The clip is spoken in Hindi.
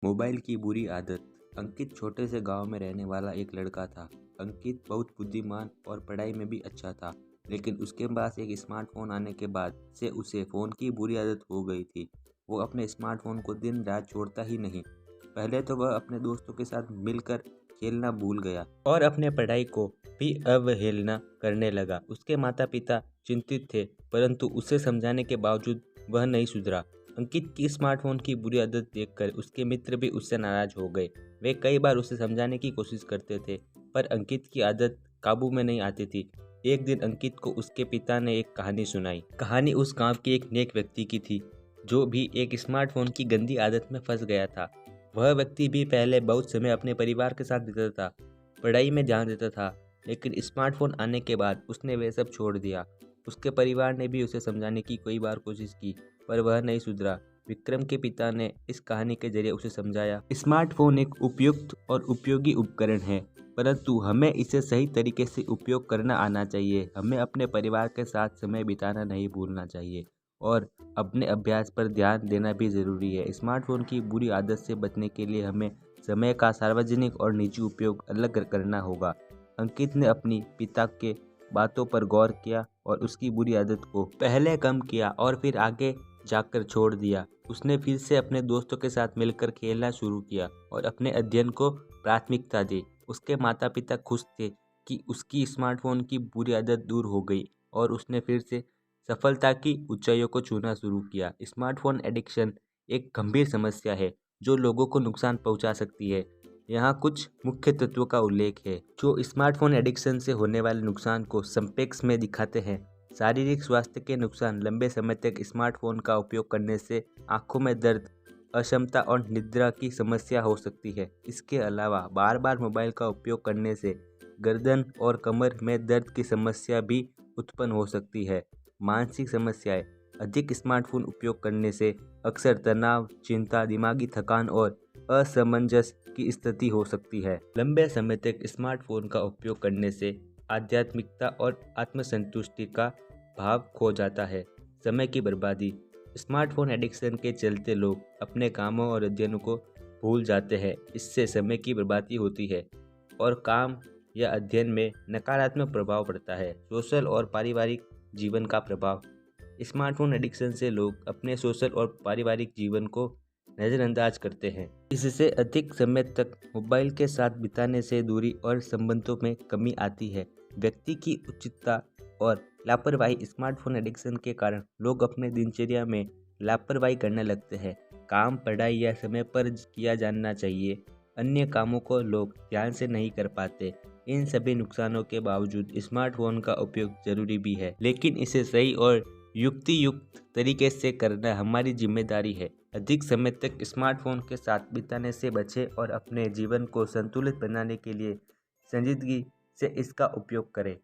मोबाइल की बुरी आदत। अंकित छोटे से गांव में रहने वाला एक लड़का था। अंकित बहुत बुद्धिमान और पढ़ाई में भी अच्छा था, लेकिन उसके पास एक स्मार्टफोन आने के बाद से उसे फ़ोन की बुरी आदत हो गई थी। वो अपने स्मार्टफोन को दिन रात छोड़ता ही नहीं। पहले तो वह अपने दोस्तों के साथ मिलकर खेलना भूल गया और अपने पढ़ाई को भी अवहेलना करने लगा। उसके माता पिता चिंतित थे, परंतु उसे समझाने के बावजूद वह नहीं सुधरा। अंकित की स्मार्टफोन की बुरी आदत देखकर उसके मित्र भी उससे नाराज हो गए। वे कई बार उसे समझाने की कोशिश करते थे, पर अंकित की आदत काबू में नहीं आती थी। एक दिन अंकित को उसके पिता ने एक कहानी सुनाई। कहानी उस गांव के एक नेक व्यक्ति की थी, जो भी एक स्मार्टफोन की गंदी आदत में फंस गया था। वह व्यक्ति भी पहले बहुत समय अपने परिवार के साथ बिताता था, पढ़ाई में ध्यान देता था, लेकिन स्मार्टफोन आने के बाद उसने वे सब छोड़ दिया। उसके परिवार ने भी उसे समझाने की कई बार कोशिश की, पर वह नहीं सुधरा। विक्रम के पिता ने इस कहानी के जरिए उसे समझाया, स्मार्टफोन एक उपयुक्त और उपयोगी उपकरण है, परंतु हमें इसे सही तरीके से उपयोग करना आना चाहिए। हमें अपने परिवार के साथ समय बिताना नहीं भूलना चाहिए और अपने अभ्यास पर ध्यान देना भी ज़रूरी है। स्मार्टफोन की बुरी आदत से बचने के लिए हमें समय का सार्वजनिक और निजी उपयोग अलग करना होगा। अंकित ने अपनी पिता के बातों पर गौर किया और उसकी बुरी आदत को पहले कम किया और फिर आगे जाकर छोड़ दिया। उसने फिर से अपने दोस्तों के साथ मिलकर खेलना शुरू किया और अपने अध्ययन को प्राथमिकता दी। उसके माता पिता खुश थे कि उसकी स्मार्टफोन की बुरी आदत दूर हो गई और उसने फिर से सफलता की ऊंचाइयों को छूना शुरू किया। स्मार्टफोन एडिक्शन एक गंभीर समस्या है जो लोगों को नुकसान पहुंचा सकती है। यहाँ कुछ मुख्य तत्वों का उल्लेख है जो स्मार्टफोन एडिक्शन से होने वाले नुकसान को संक्षेप में दिखाते हैं। शारीरिक स्वास्थ्य के नुकसान। लंबे समय तक स्मार्टफोन का उपयोग करने से आंखों में दर्द, अक्षमता और निद्रा की समस्या हो सकती है। इसके अलावा बार बार मोबाइल का उपयोग करने से गर्दन और कमर में दर्द की समस्या भी उत्पन्न हो सकती है। मानसिक समस्याएं। अधिक स्मार्टफोन उपयोग करने से अक्सर तनाव, चिंता, दिमागी थकान और असमंजस की स्थिति हो सकती है। लंबे समय तक स्मार्टफोन का उपयोग करने से आध्यात्मिकता और आत्मसंतुष्टि का भाव खो जाता है। समय की बर्बादी। स्मार्टफोन एडिक्शन के चलते लोग अपने कामों और अध्ययनों को भूल जाते हैं। इससे समय की बर्बादी होती है और काम या अध्ययन में नकारात्मक प्रभाव पड़ता है। सोशल और पारिवारिक जीवन का प्रभाव। स्मार्टफोन एडिक्शन से लोग अपने सोशल और पारिवारिक जीवन को नज़रअंदाज करते हैं। इससे अधिक समय तक मोबाइल के साथ बिताने से दूरी और संबंधों में कमी आती है। व्यक्ति की उचितता और लापरवाही। स्मार्टफोन एडिक्शन के कारण लोग अपने दिनचर्या में लापरवाही करने लगते हैं। काम, पढ़ाई या समय पर किया जाना चाहिए, अन्य कामों को लोग ध्यान से नहीं कर पाते। इन सभी नुकसानों के बावजूद स्मार्टफोन का उपयोग जरूरी भी है, लेकिन इसे सही और युक्ति तरीके से करना हमारी जिम्मेदारी है। अधिक समय तक स्मार्टफोन के साथ बिताने से बचें और अपने जीवन को संतुलित बनाने के लिए संजीदगी से इसका उपयोग करें।